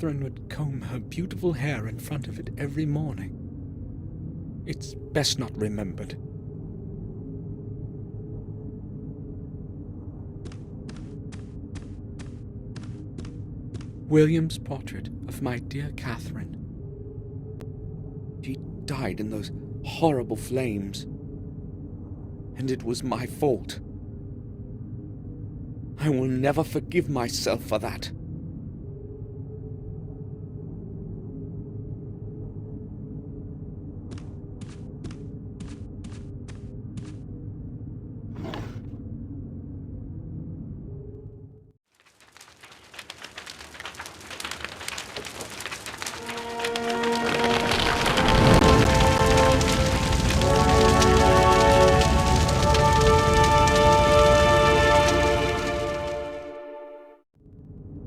Catherine would comb her beautiful hair in front of it every morning. It's best not remembered. William's portrait of my dear Catherine. She died in those horrible flames, and it was my fault. I will never forgive myself for that.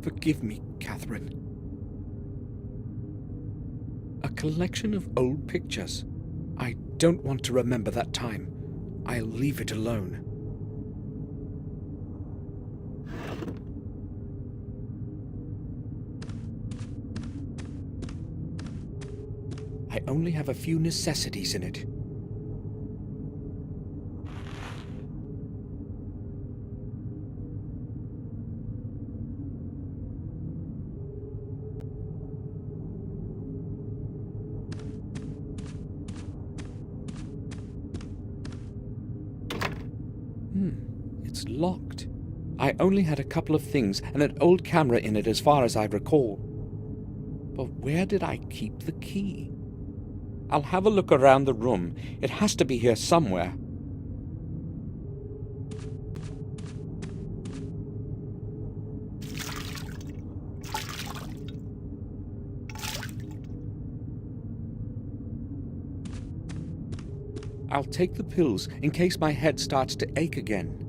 Forgive me, Catherine. A collection of old pictures. I don't want to remember that time. I'll leave it alone. I only have a few necessities in it. It's locked. I only had a couple of things and an old camera in it as far as I recall. But where did I keep the key? I'll have a look around the room. It has to be here somewhere. I'll take the pills in case my head starts to ache again.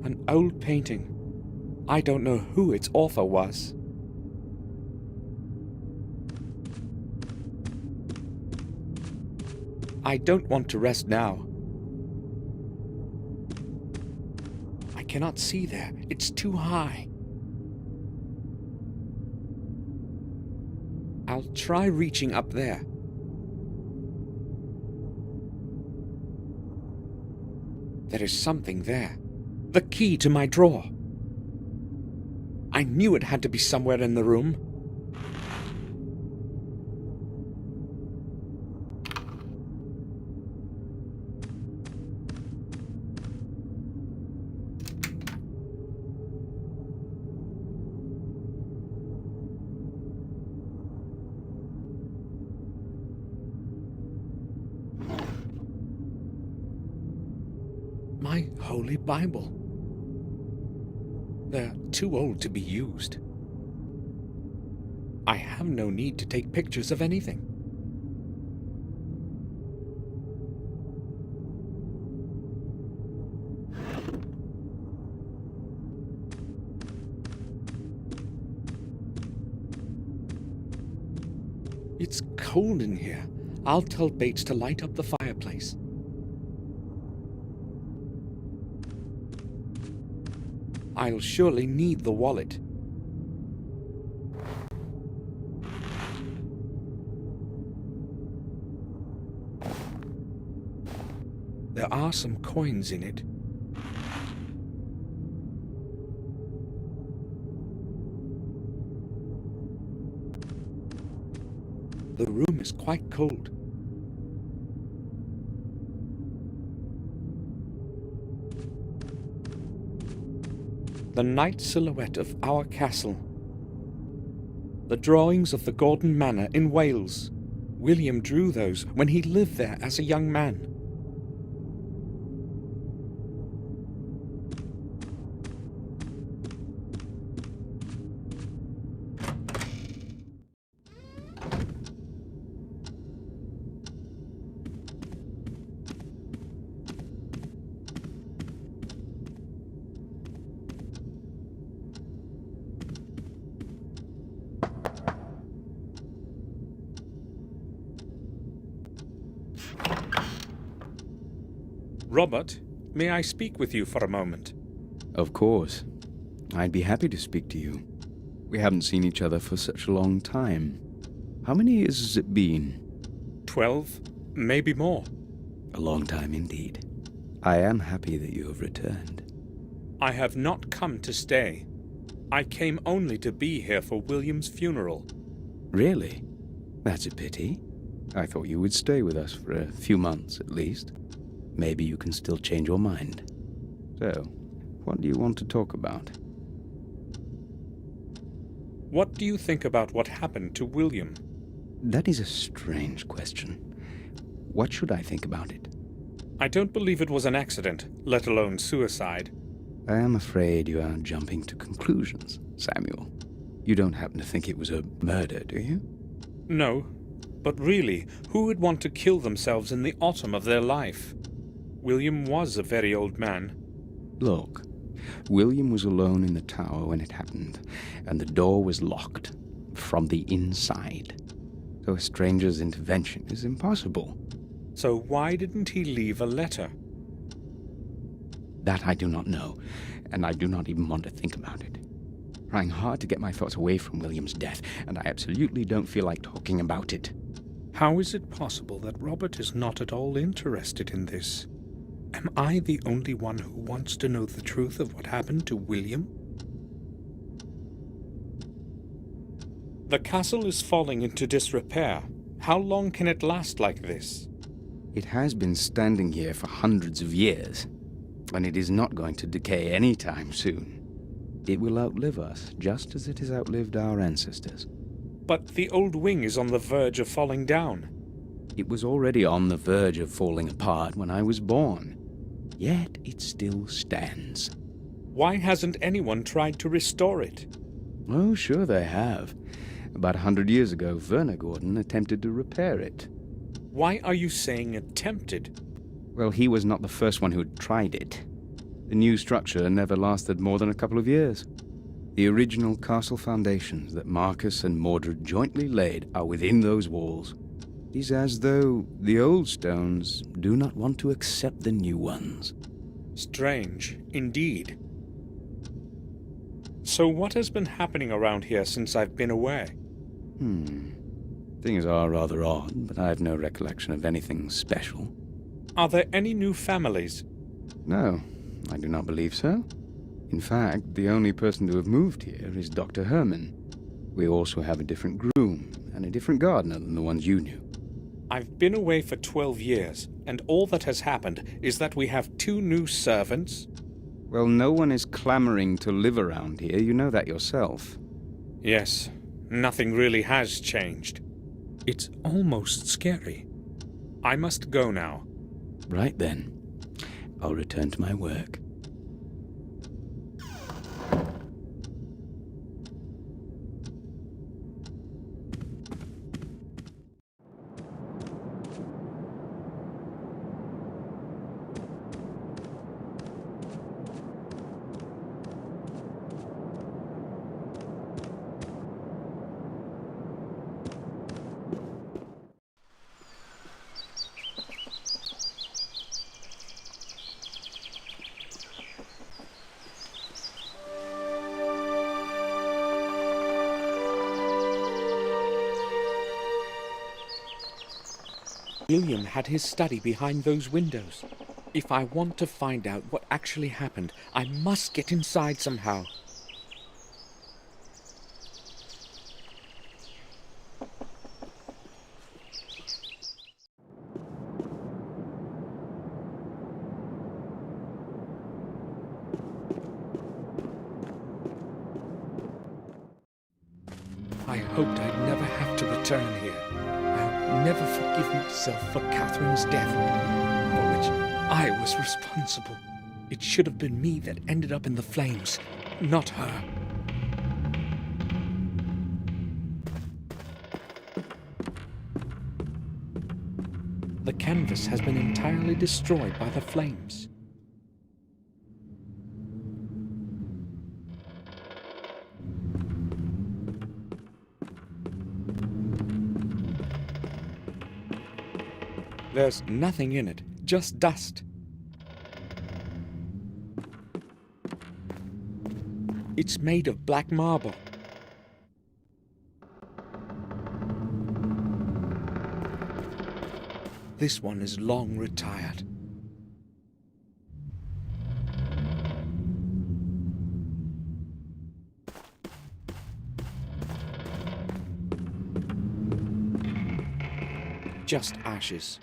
An old painting. I don't know who its author was. I don't want to rest now. I cannot see there. It's too high. I'll try reaching up there. There is something there. The key to my drawer. I knew it had to be somewhere in the room. My Holy Bible. They're too old to be used. I have no need to take pictures of anything. It's cold in here. I'll tell Bates to light up the fireplace. I'll surely need the wallet. There are some coins in it. The room is quite cold. The night silhouette of our castle. The drawings of the Gordon Manor in Wales. William drew those when he lived there as a young man. Robert, may I speak with you for a moment? Of course. I'd be happy to speak to you. We haven't seen each other for such a long time. How many years has it been? 12, maybe more. A long time indeed. I am happy that you have returned. I have not come to stay. I came only to be here for William's funeral. Really? That's a pity. I thought you would stay with us for a few months at least. Maybe you can still change your mind. So, what do you want to talk about? What do you think about what happened to William? That is a strange question. What should I think about it? I don't believe it was an accident, let alone suicide. I am afraid you are jumping to conclusions, Samuel. You don't happen to think it was a murder, do you? No, but really, who would want to kill themselves in the autumn of their life? William was a very old man. Look, William was alone in the tower when it happened, and the door was locked from the inside. So a stranger's intervention is impossible. So why didn't he leave a letter? That I do not know, and I do not even want to think about it. Trying hard to get my thoughts away from William's death, and I absolutely don't feel like talking about it. How is it possible that Robert is not at all interested in this? Am I the only one who wants to know the truth of what happened to William? The castle is falling into disrepair. How long can it last like this? It has been standing here for hundreds of years, and it is not going to decay anytime soon. It will outlive us, just as it has outlived our ancestors. But the old wing is on the verge of falling down. It was already on the verge of falling apart when I was born. Yet it still stands. Why hasn't anyone tried to restore it? Oh, sure they have. About 100 years ago, Werner Gordon attempted to repair it. Why are you saying attempted? Well, he was not the first one who had tried it. The new structure never lasted more than a couple of years. The original castle foundations that Marcus and Mordred jointly laid are within those walls. It is as though the old stones do not want to accept the new ones. Strange, indeed. So what has been happening around here since I've been away? Things are rather odd, but I have no recollection of anything special. Are there any new families? No, I do not believe so. In fact, the only person to have moved here is Dr. Herman. We also have a different groom and a different gardener than the ones you knew. I've been away for 12 years, and all that has happened is that we have 2 new servants. Well, no one is clamoring to live around here, you know that yourself. Yes, nothing really has changed. It's almost scary. I must go now. Right then. I'll return to my work. William had his study behind those windows. If I want to find out what actually happened, I must get inside somehow. I hoped I'd never have to return here. I'll never forgive myself for Catherine's death, for which I was responsible. It should have been me that ended up in the flames, not her. The canvas has been entirely destroyed by the flames. There's nothing in it, just dust. It's made of black marble. This one is long retired. Just ashes.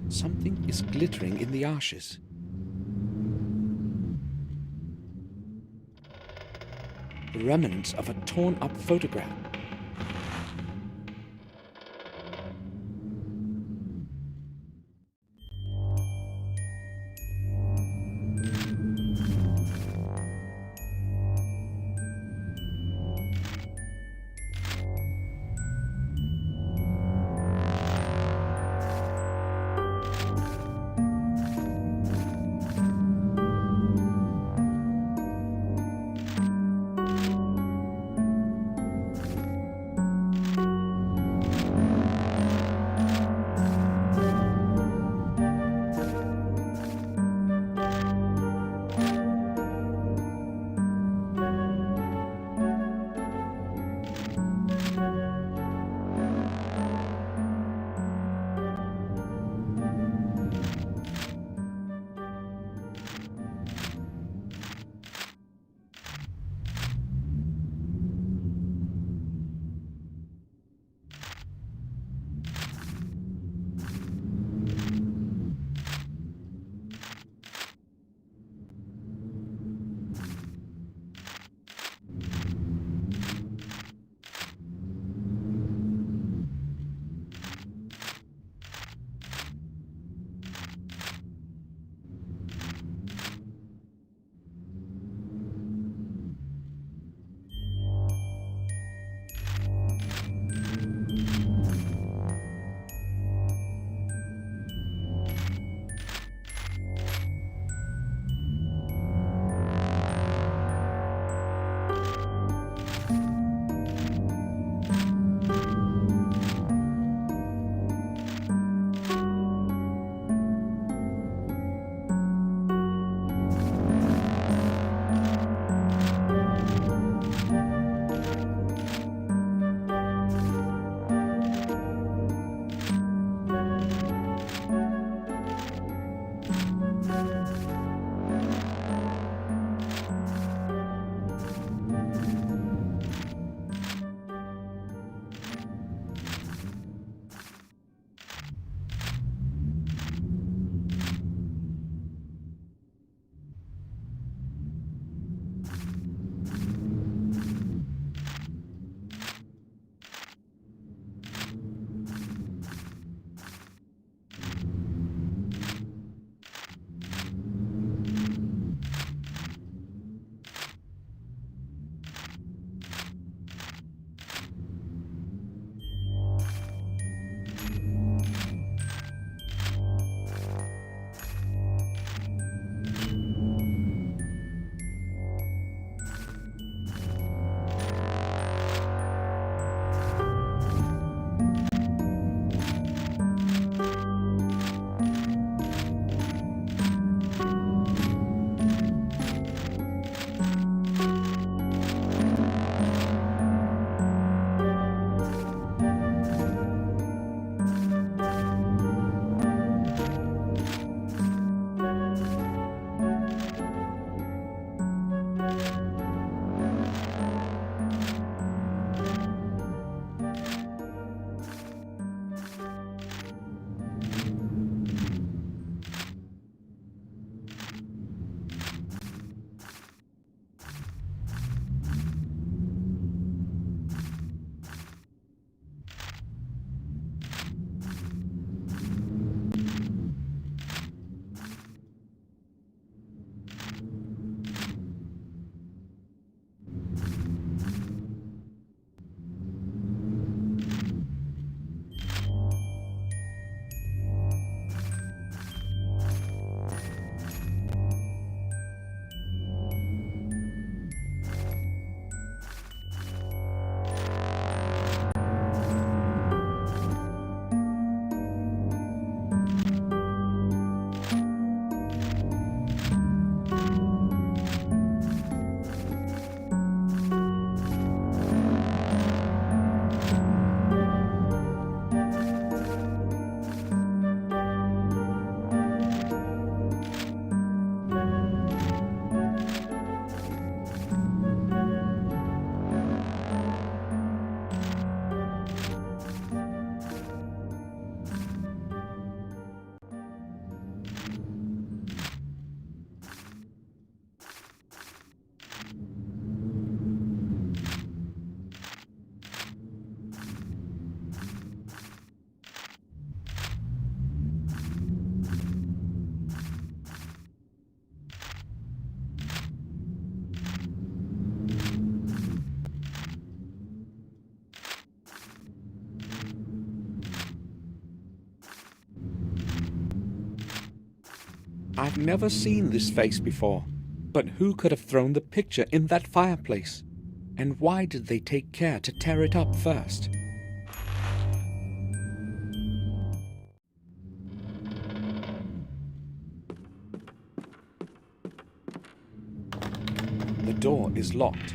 Something is glittering in the ashes. The remnants of a torn-up photograph. I've never seen this face before, but who could have thrown the picture in that fireplace? And why did they take care to tear it up first? The door is locked.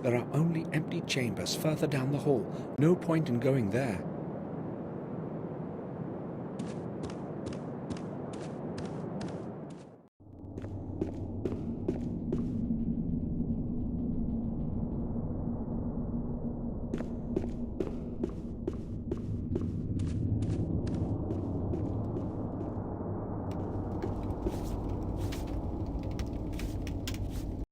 There are only empty chambers further down the hall. No point in going there.